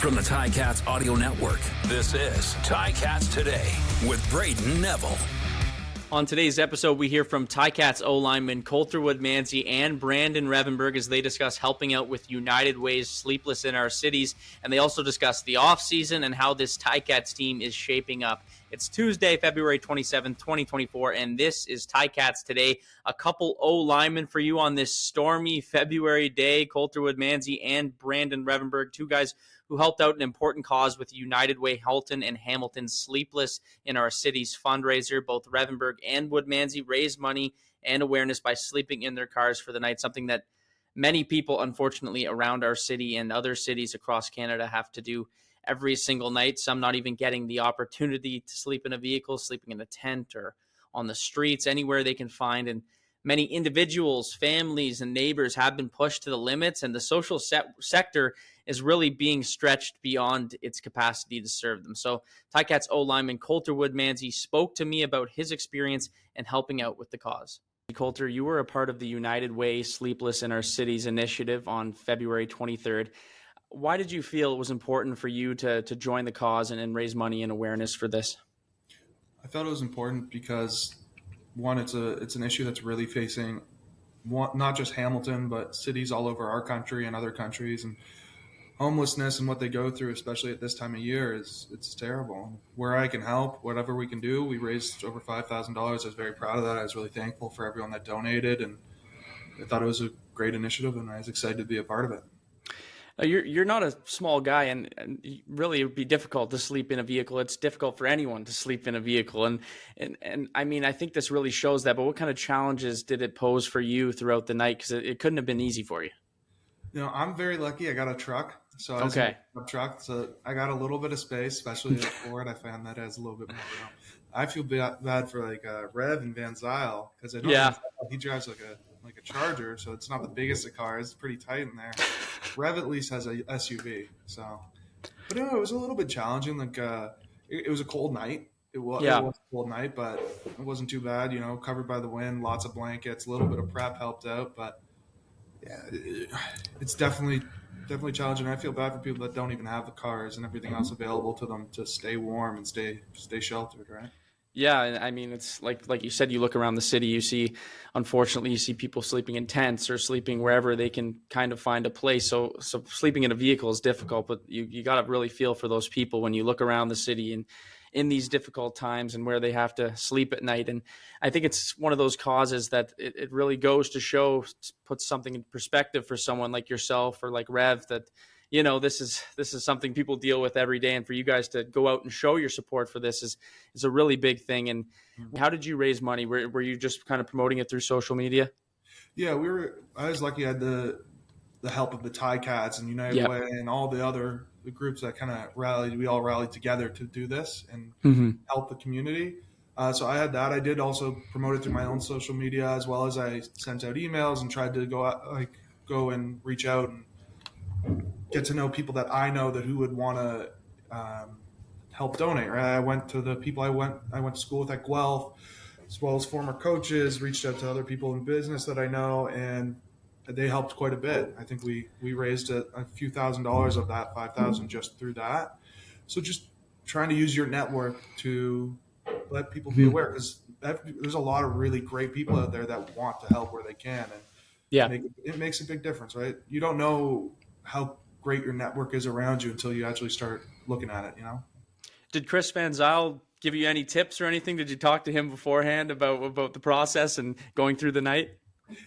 From the Ticats Audio Network, this is Ticats Today with Brayden Neville. On today's episode, we hear from Ticats O linemen Coulter Woodmansey and Brayden Revenberg as they discuss helping out with United Way's Sleepless in Our Cities, and they also discuss the offseason and how this Ticats team is shaping up. It's Tuesday, February 27th, 2024, and this is Ticats Today. A couple O linemen for you on this stormy February day. Coulter Woodmansey and Brayden Revenberg, two guys who helped out an important cause with United Way Halton and Hamilton's Sleepless in Our Cities fundraiser. Both Revenberg and Woodmansey raised money and awareness by sleeping in their cars for the night, something that many people, unfortunately, around our city and other cities across Canada have to do every single night, some not even getting the opportunity to sleep in a vehicle, sleeping in a tent or on the streets, anywhere they can find. And many individuals, families, and neighbors have been pushed to the limits, and the social sector is really being stretched beyond its capacity to serve them. So Ticats O lineman Coulter Woodmansey spoke to me about his experience and helping out with the cause. Coulter, you were a part of the United Way Sleepless in Our Cities initiative on February 23rd. Why did you feel it was important for you to join the cause and raise money and awareness for this? I felt it was important because, one, it's an issue that's really facing not just Hamilton, but cities all over our country and other countries. And homelessness and what they go through, especially at this time of year, it's terrible. Where I can help, whatever we can do. We raised over $5,000. I was very proud of that. I was really thankful for everyone that donated, and I thought it was a great initiative, and I was excited to be a part of it. You're not a small guy, and really it would be difficult to sleep in a vehicle. It's difficult for anyone to sleep in a vehicle. And I mean, I think this really shows that, but what kind of challenges did it pose for you throughout the night? Because it couldn't have been easy for you. You know, I'm very lucky. I got a truck. So I was in a truck, so I got a little bit of space, especially at Ford. I found that has a little bit more room. I feel bad for like Rev and Van Zyl, because I know he drives like a Charger, so it's not the biggest of cars. It's pretty tight in there. Rev at least has a SUV, so. But it was a little bit challenging. Like it was a cold night. It was a cold night, but it wasn't too bad. You know, covered by the wind, lots of blankets, a little bit of prep helped out, but yeah, it's definitely challenging. I feel bad for people that don't even have the cars and everything else available to them to stay warm and stay sheltered, right? Yeah, I mean, it's like you said, you look around the city, unfortunately, you see people sleeping in tents or sleeping wherever they can kind of find a place. So sleeping in a vehicle is difficult, but you got to really feel for those people when you look around the city and in these difficult times and where they have to sleep at night. And I think it's one of those causes that it really goes to show, puts something in perspective for someone like yourself or like Rev, that, you know, this is something people deal with every day. And for you guys to go out and show your support for this is a really big thing. And how did you raise money? Were you just kind of promoting it through social media? Yeah, I was lucky. I had the help of the Ticats and United Way and all the groups that kind of rallied. We all rallied together to do this and help the community. So I had that. I did also promote it through my own social media, as well as I sent out emails and tried to go and reach out and get to know people that I know that who would want to help donate. Right? I went to the people I went to school with at Guelph, as well as former coaches. Reached out to other people in business that I know, and they helped quite a bit. I think we raised a few $1,000s of that $5,000 just through that. So just trying to use your network to let people be aware, because there's a lot of really great people out there that want to help where they can, and it makes a big difference, right? You don't know how great your network is around you until you actually start looking at it, you know? Did Chris Van Zyl give you any tips or anything? Did you talk to him beforehand about the process and going through the night?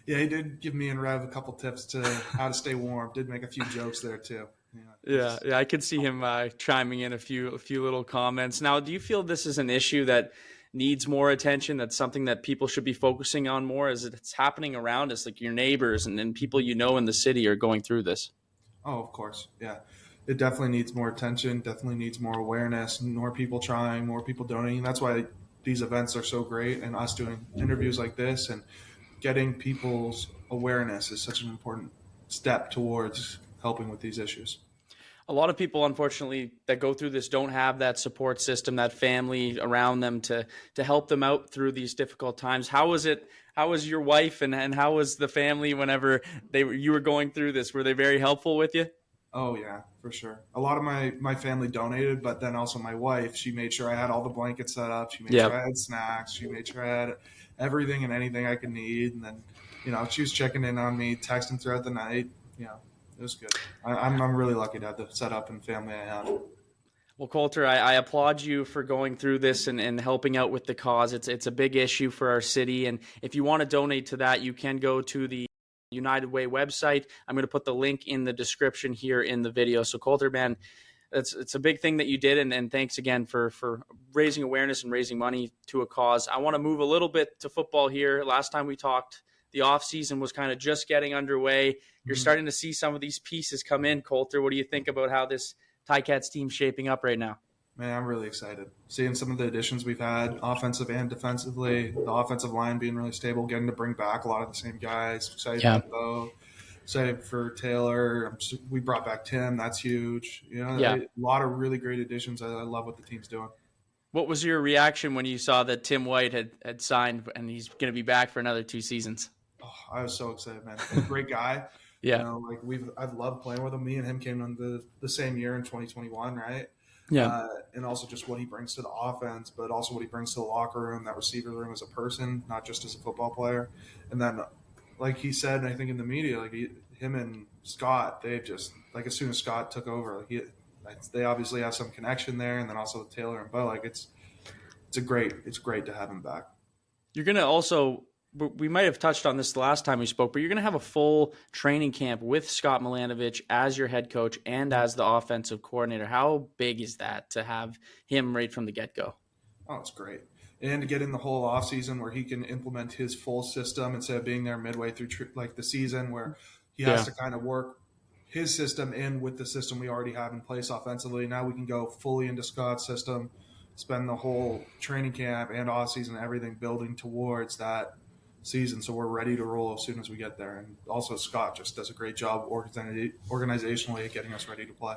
Yeah, he did give me and Rev a couple tips to how to stay warm. Did make a few jokes there too. Yeah, I could see him chiming in a few little comments. Now, do you feel this is an issue that needs more attention? That's something that people should be focusing on more, as it's happening around us, like your neighbors and people you know in the city are going through this? Oh, of course. Yeah. It definitely needs more attention, definitely needs more awareness, more people trying, more people donating. That's why these events are so great, and us doing interviews like this and getting people's awareness is such an important step towards helping with these issues. A lot of people, unfortunately, that go through this don't have that support system, that family around them to help them out through these difficult times. How was it? How was your wife and how was the family whenever you were going through this? Were they very helpful with you? Oh yeah, for sure. A lot of my family donated, but then also my wife, she made sure I had all the blankets set up. She made sure Yep. I had snacks. She made sure I had everything and anything I could need. And then, she was checking in on me, texting throughout the night. It was good. I'm really lucky to have the setup and family I have. Well, Coulter, I applaud you for going through this and helping out with the cause. It's a big issue for our city. And if you want to donate to that, you can go to the United Way website. I'm going to put the link in the description here in the video. So Coulter, man, it's a big thing that you did. And thanks again for raising awareness and raising money to a cause. I want to move a little bit to football here. Last time we talked, the offseason was kind of just getting underway. You're starting to see some of these pieces come in. Coulter, what do you think about how this Ticats team's shaping up right now? Man, I'm really excited. Seeing some of the additions we've had, offensive and defensively, the offensive line being really stable, getting to bring back a lot of the same guys. Excited for Bo, excited for Taylor. We brought back Tim. That's huge. A lot of really great additions. I love what the team's doing. What was your reaction when you saw that Tim White had signed and he's going to be back for another 2 seasons? Oh, I was so excited, man. He's a great guy. Yeah. I've loved playing with him. Me and him came in the same year in 2021, right? Yeah. And also just what he brings to the offense, but also what he brings to the locker room, that receiver room as a person, not just as a football player. And then, like he said, I think in the media, him and Scott, they just, as soon as Scott took over, they obviously have some connection there. And then also Taylor and Bo, it's great to have him back. You're going to also, we might have touched on this the last time we spoke, but you're going to have a full training camp with Scott Milanovich as your head coach and as the offensive coordinator. How big is that to have him right from the get-go? Oh, it's great. And to get in the whole offseason where he can implement his full system instead of being there midway through the season, where he has to kind of work his system in with the system we already have in place offensively. Now we can go fully into Scott's system, spend the whole training camp and offseason, everything building towards that season, so we're ready to roll as soon as we get there. And also Scott just does a great job organizationally getting us ready to play.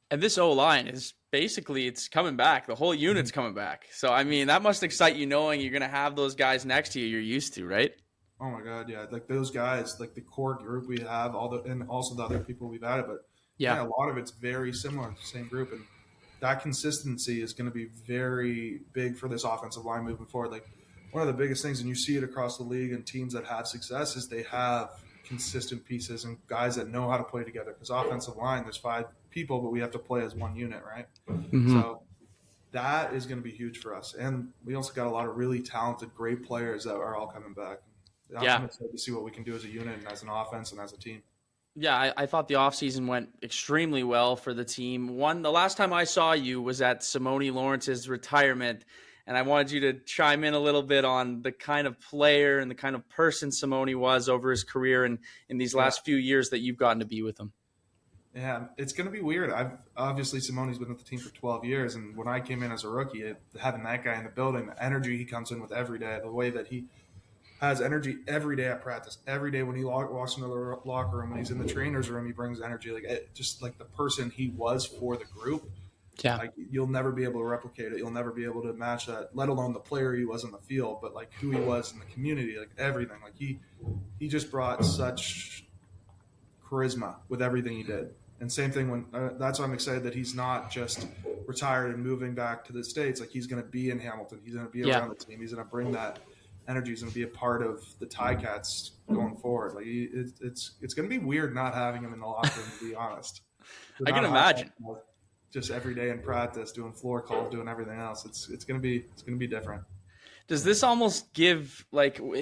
And this O-line is basically, it's coming back. The whole unit's coming back. So, I mean, that must excite you knowing you're going to have those guys next to you you're used to, right? Oh, my God, yeah. Those guys, the core group we have, and also the other people we've added. But, a lot of it's very similar, the same group. And that consistency is going to be very big for this offensive line moving forward. One of the biggest things, and you see it across the league and teams that have success, is they have consistent pieces and guys that know how to play together. Because offensive line, there's 5 people, but we have to play as one unit, right? Mm-hmm. So that is going to be huge for us. And we also got a lot of really talented, great players that are all coming back. I'm excited to see what we can do as a unit and as an offense and as a team. Yeah, I thought the offseason went extremely well for the team. The last time I saw you was at Simone Lawrence's retirement. And I wanted you to chime in a little bit on the kind of player and the kind of person Simone was over his career and in these last few years that you've gotten to be with him. Yeah, it's going to be weird. Obviously Simone's been with the team for 12 years. And when I came in as a rookie, having that guy in the building, the energy he comes in with every day, the way that he has energy every day at practice, every day when he walks into the locker room, when he's in the trainer's room, he brings energy. Just the person he was for the group. Yeah. You'll never be able to replicate it. You'll never be able to match that, let alone the player he was on the field, but who he was in the community, everything. He just brought such charisma with everything he did. And same thing when that's why I'm excited that he's not just retired and moving back to the States. He's going to be in Hamilton. He's going to be around the team. He's going to bring that energy. He's going to be a part of the Ticats going forward. It's going to be weird not having him in the locker room, to be honest. I can imagine. Just every day in practice, doing floor calls, doing everything else. It's gonna be different. Does this almost give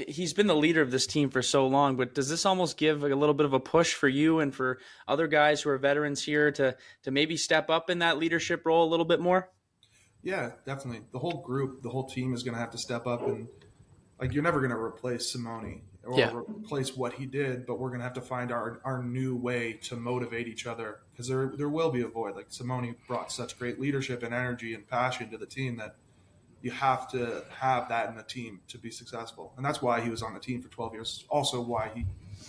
he's been the leader of this team for so long, but does this almost give a little bit of a push for you and for other guys who are veterans here to maybe step up in that leadership role a little bit more? Yeah, definitely. The whole group, the whole team is gonna have to step up, and you're never gonna replace Simone or replace what he did, but we're going to have to find our new way to motivate each other, because there will be a void. Simone brought such great leadership and energy and passion to the team that you have to have that in the team to be successful. And that's why he was on the team for 12 years. Also why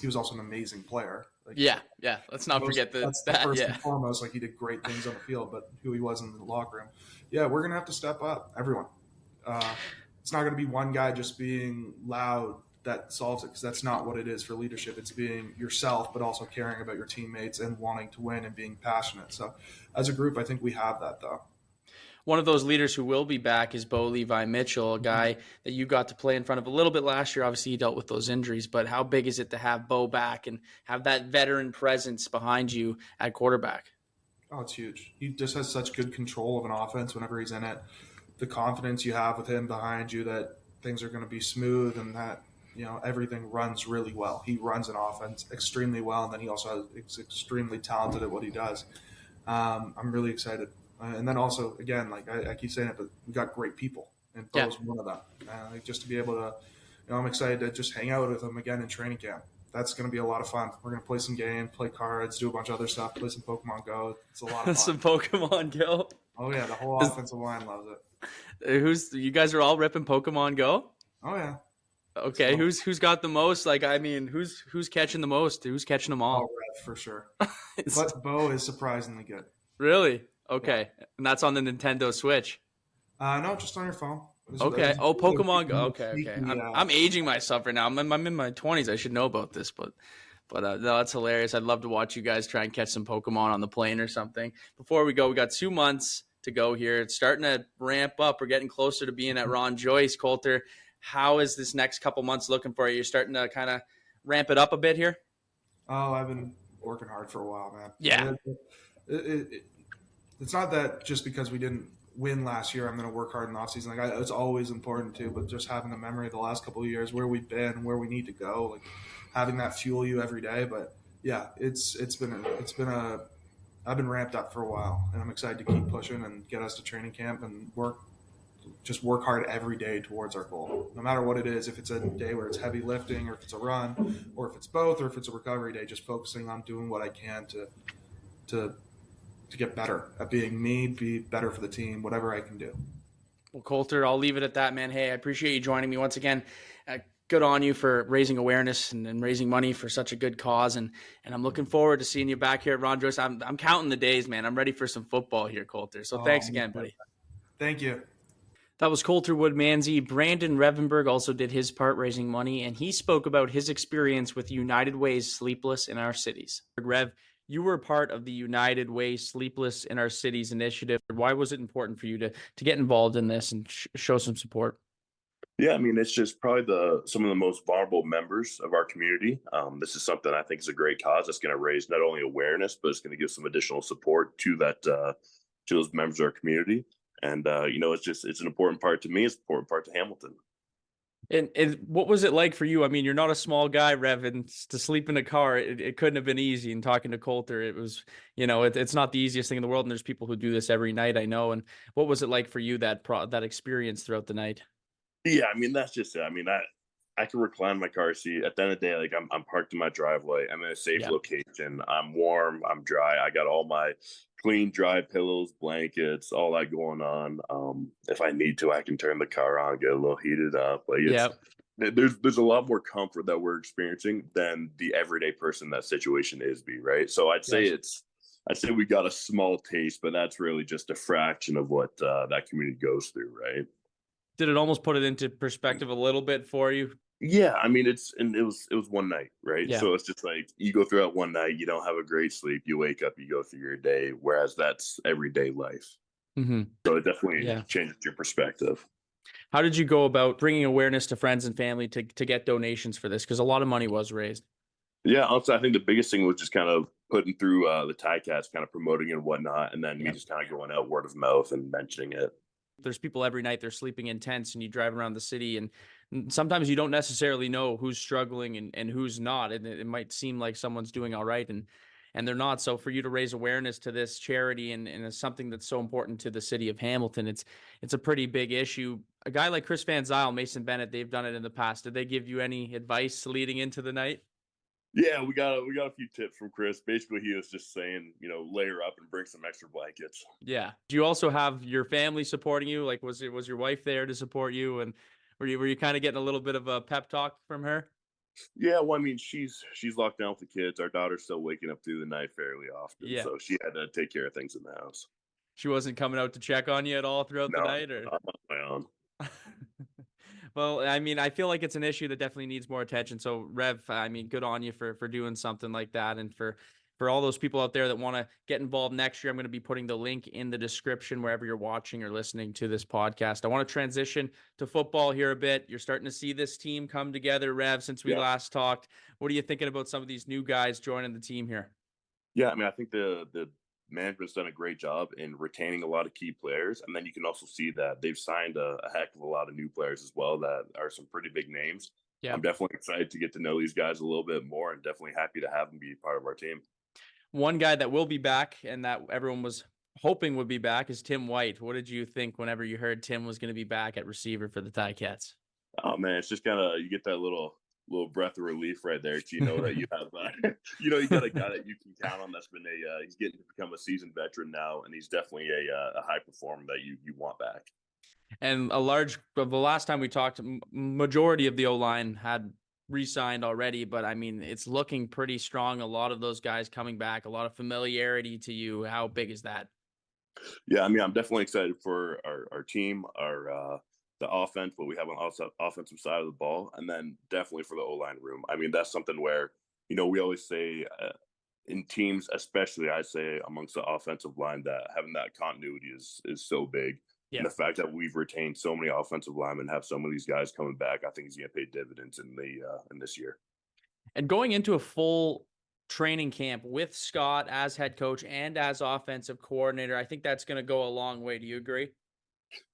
he was also an amazing player. Let's not forget that. First and foremost, he did great things on the field, but who he was in the locker room. Yeah, we're going to have to step up, everyone. It's not going to be one guy just being loud that solves it, because that's not what it is for leadership. It's being yourself, but also caring about your teammates and wanting to win and being passionate. So as a group, I think we have that, though. One of those leaders who will be back is Bo Levi Mitchell, a guy that you got to play in front of a little bit last year. Obviously, he dealt with those injuries, but how big is it to have Bo back and have that veteran presence behind you at quarterback? Oh, it's huge. He just has such good control of an offense whenever he's in it. The confidence you have with him behind you that things are going to be smooth and that, everything runs really well. He runs an offense extremely well, and then he also is extremely talented at what he does. I'm really excited. And then also, again, like I keep saying it, but we got great people, and Bo's one of them. Just to be able to, I'm excited to just hang out with him again in training camp. That's going to be a lot of fun. We're going to play some games, play cards, do a bunch of other stuff, play some Pokemon Go. It's a lot of fun. Some Pokemon Go? Oh, yeah. The whole offensive line loves it. You guys are all ripping Pokemon Go? Oh, yeah. Okay. So, who's got the most? Who's catching the most? Who's catching them all? Oh, Rev, for sure. But Bo is surprisingly good. Really? Okay. Yeah. And that's on the Nintendo Switch? No, just on your phone. Okay. Oh, Pokemon Go. Okay. I'm aging myself right now. I'm in my 20s. I should know about this, but no, that's hilarious. I'd love to watch you guys try and catch some Pokemon on the plane or something. Before we go, we got 2 months to go here. It's starting to ramp up. We're getting closer to being at Ron Joyce. Coulter, how is this next couple months looking for you? You're starting to kind of ramp it up a bit here? Oh, I've been working hard for a while, man. Yeah. It's not that just because we didn't win last year, I'm going to work hard in the offseason. It's always important too, but just having the memory of the last couple of years, where we've been, where we need to go, like having that fuel you every day. But yeah, I've been ramped up for a while, and I'm excited to keep pushing and get us to training camp and work hard every day towards our goal, no matter what it is. If it's a day where it's heavy lifting, or if it's a run, or if it's both, or if it's a recovery day, just focusing on doing what I can to get better at being me, be better for the team, whatever I can do. Well, Coulter, I'll leave it at that, man. Hey, I appreciate you joining me once again. Good on you for raising awareness and raising money for such a good cause. And I'm looking forward to seeing you back here at Ron Joyce. I'm counting the days, man. I'm ready for some football here, Coulter. So thanks again, buddy. Thank you. That was Coulter Woodmansey. Brayden Revenberg also did his part raising money, and he spoke about his experience with United Way's Sleepless in Our Cities. Rev, you were part of the United Way Sleepless in Our Cities initiative. Why was it important for you to get involved in this and show some support? Yeah, I mean, it's just probably some of the most vulnerable members of our community. This is something I think is a great cause that's going to raise not only awareness, but it's going to give some additional support to to those members of our community. And, it's an important part to me. It's an important part to Hamilton. And what was it like for you? I mean, you're not a small guy, Rev, and to sleep in a car, it couldn't have been easy. And talking to Coulter, it was, it's not the easiest thing in the world. And there's people who do this every night, I know. And what was it like for you, that experience throughout the night? Yeah, I mean, that's just it. I mean, I can recline my car seat. At the end of the day, like I'm parked in my driveway. I'm in a safe location. I'm warm. I'm dry. I got all my clean, dry pillows, blankets, all that going on. If I need to, I can turn the car on, get a little heated up. Like there's a lot more comfort that we're experiencing than the everyday person that situation is right. So I'd say we got a small taste, but that's really just a fraction of what that community goes through, right? Did it almost put it into perspective a little bit for you? Yeah, I mean, it was one night, right? Yeah. So it's just like you go through that one night, you don't have a great sleep, you wake up, you go through your day, whereas that's everyday life. Mm-hmm. So it definitely changes your perspective. How did you go about bringing awareness to friends and family to get donations for this? Because a lot of money was raised. Yeah, also, I think the biggest thing was just kind of putting through the Ticats, kind of promoting it and whatnot, and then me just kind of going out word of mouth and mentioning it. There's people every night, they're sleeping in tents, and you drive around the city, and sometimes you don't necessarily know who's struggling and who's not. And it might seem like someone's doing all right, and they're not. So for you to raise awareness to this charity and it's something that's so important to the city of Hamilton, it's a pretty big issue. A guy like Chris Van Zyl, Mason Bennett, they've done it in the past. Did they give you any advice leading into the night? Yeah, we got a few tips from Chris. Basically, he was just saying, layer up and bring some extra blankets. Yeah. Do you also have your family supporting you? Like, was your wife there to support you? And were you kind of getting a little bit of a pep talk from her? Yeah, well, I mean, she's locked down with the kids. Our daughter's still waking up through the night fairly often, so she had to take care of things in the house. She wasn't coming out to check on you at all throughout the night, or not on my own. Well, I mean, I feel like it's an issue that definitely needs more attention. So, Rev, I mean, good on you for doing something like that, and for all those people out there that want to get involved next year. I'm going to be putting the link in the description wherever you're watching or listening to this podcast. I want to transition to football here a bit. You're starting to see this team come together, Rev, since we last talked. What are you thinking about some of these new guys joining the team here? Yeah, I mean, I think the management's done a great job in retaining a lot of key players, and then you can also see that they've signed a heck of a lot of new players as well that are some pretty big names. Yeah. I'm definitely excited to get to know these guys a little bit more, and definitely happy to have them be part of our team. One guy that will be back and that everyone was hoping would be back is Tim White. What did you think whenever you heard Tim was going to be back at receiver for the Ticats? Oh man, it's just kind of, you get that little breath of relief right there. You know that you have, you got a guy that you can count on. That's been he's getting to become a seasoned veteran now, and he's definitely a high performer that you want back. And the last time we talked, majority of the O-line had re-signed already, but I mean, it's looking pretty strong. A lot of those guys coming back, a lot of familiarity to you. How big is that? Yeah, I mean, I'm definitely excited for our team, the offense, what we have on the offensive side of the ball, and then definitely for the O-line room. I mean, that's something where, we always say in teams, especially I say amongst the offensive line, that having that continuity is so big. Yeah. And the fact that we've retained so many offensive linemen, have some of these guys coming back, I think is going to pay dividends in this year. And going into a full training camp with Scott as head coach and as offensive coordinator, I think that's going to go a long way. Do you agree?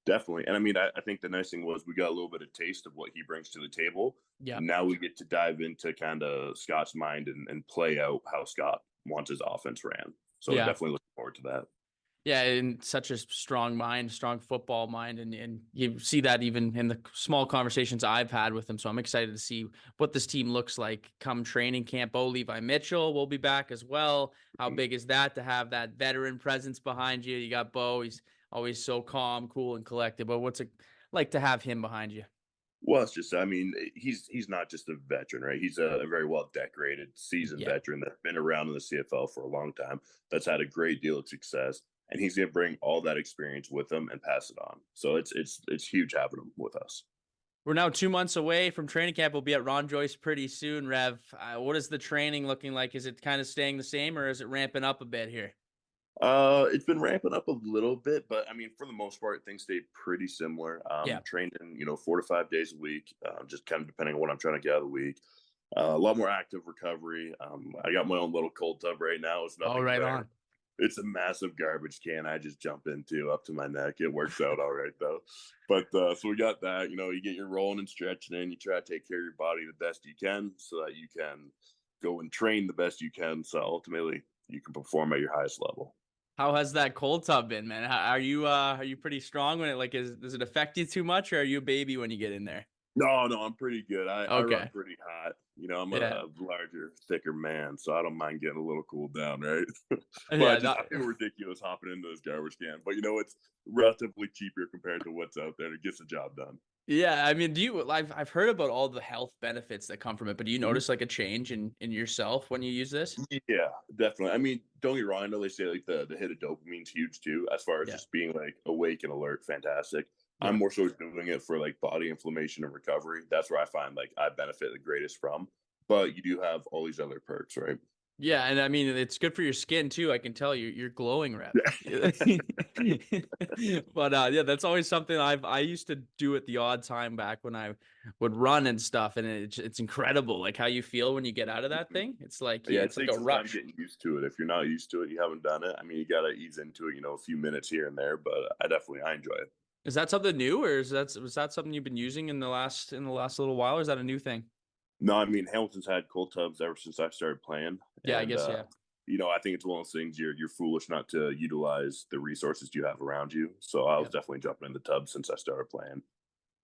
Definitely. And I mean, I think the nice thing was we got a little bit of taste of what he brings to the table. Yeah. Now we get to dive into kind of Scott's mind and play out how Scott wants his offense ran. So definitely looking forward to that. Yeah, and such a strong mind, strong football mind, and you see that even in the small conversations I've had with him. So I'm excited to see what this team looks like come training camp. Levi Mitchell will be back as well. How big is that to have that veteran presence behind you? You got Bo. He's always so calm, cool, and collected. But what's it like to have him behind you? Well, it's just, I mean, he's not just a veteran, right? He's a very well-decorated, seasoned veteran that's been around in the CFL for a long time, that's had a great deal of success. And he's going to bring all that experience with him and pass it on. So it's huge having him with us. We're now 2 months away from training camp. We'll be at Ron Joyce pretty soon, Rev. What is the training looking like? Is it kind of staying the same, or is it ramping up a bit here? It's been ramping up a little bit, but I mean, for the most part, things stay pretty similar. Training, 4 to 5 days a week, just kind of depending on what I'm trying to get out of the week. A lot more active recovery. I got my own little cold tub right now. It's nothing. Right on. It's a massive garbage can I just jump into up to my neck. It works out all right, though. But so we got that. You get your rolling and stretching in. You try to take care of your body the best you can so that you can go and train the best you can. So ultimately, you can perform at your highest level. How has that cold tub been, man? Are you pretty strong when it does it affect you too much, or are you a baby when you get in there? No, I'm pretty good. I run pretty hot. I'm a larger, thicker man, so I don't mind getting a little cooled down, right? But I feel ridiculous hopping into this garbage can. But it's relatively cheaper compared to what's out there. It gets the job done. Yeah, I mean, I've heard about all the health benefits that come from it, but do you notice like a change in yourself when you use this? Yeah, definitely. I mean, don't get me wrong. I know they say like the hit of dopamine's huge too, as far as just being like awake and alert. Fantastic. Yeah. I'm more so doing it for like body inflammation and recovery. That's where I find like I benefit the greatest from. But you do have all these other perks, right? Yeah, and I mean it's good for your skin too. I can tell you're glowing, Rev. But that's always something I used to do at the odd time back when I would run and stuff, and it's incredible like how you feel when you get out of that thing. It's like it's like a rush. Getting used to it. If you're not used to it, you haven't done it. I mean, you got to ease into it. A few minutes here and there, but I enjoy it. Is that something new, or was that something you've been using in the last little while, or is that a new thing? No, I mean Hamilton's had cold tubs ever since I started playing. Yeah, I guess I think it's one of those things you're foolish not to utilize the resources you have around you. So I was definitely jumping in the tub since I started playing.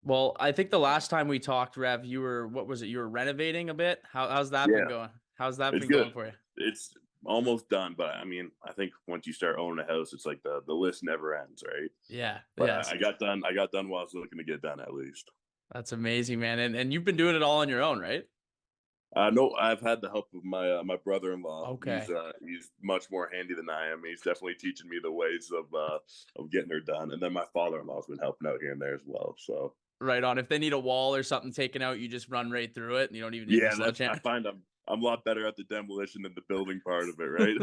Well, I think the last time we talked, Rev, you were renovating a bit? How's that been going? How's that been going for you? It's almost done, but I mean, I think once you start owning a house, it's like the list never ends, right? Yeah. But I got done while I was looking to get done at least. That's amazing, man. And you've been doing it all on your own, right? No, I've had the help of my brother-in-law. Okay. He's much more handy than I am. He's definitely teaching me the ways of getting her done. And then my father-in-law's been helping out here and there as well. So Right on. If they need a wall or something taken out, you just run right through it and you don't even need a sledgehammer. I find I'm a lot better at the demolition than the building part of it, right?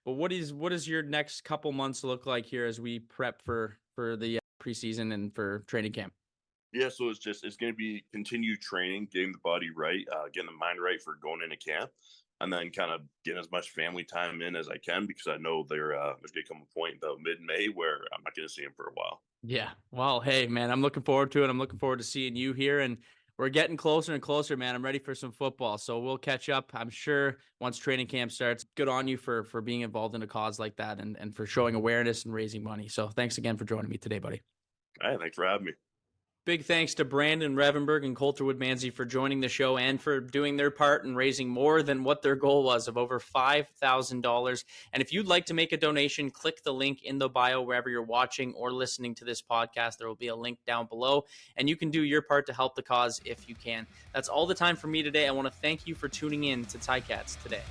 But what does your next couple months look like here as we prep for the preseason and for training camp? Yeah, so it's going to be continued training, getting the body right, getting the mind right for going into camp, and then kind of getting as much family time in as I can, because I know there's going to come a point about mid-May where I'm not going to see him for a while. Yeah. Well, hey, man, I'm looking forward to it. I'm looking forward to seeing you here, and we're getting closer and closer, man. I'm ready for some football, so we'll catch up, I'm sure, once training camp starts. Good on you for being involved in a cause like that and for showing awareness and raising money. So thanks again for joining me today, buddy. All right, thanks for having me. Big thanks to Brayden Revenberg and Coulter Woodmansey for joining the show and for doing their part in raising more than what their goal was of over $5,000. And if you'd like to make a donation, click the link in the bio wherever you're watching or listening to this podcast. There will be a link down below, and you can do your part to help the cause if you can. That's all the time for me today. I want to thank you for tuning in to Ticats Today.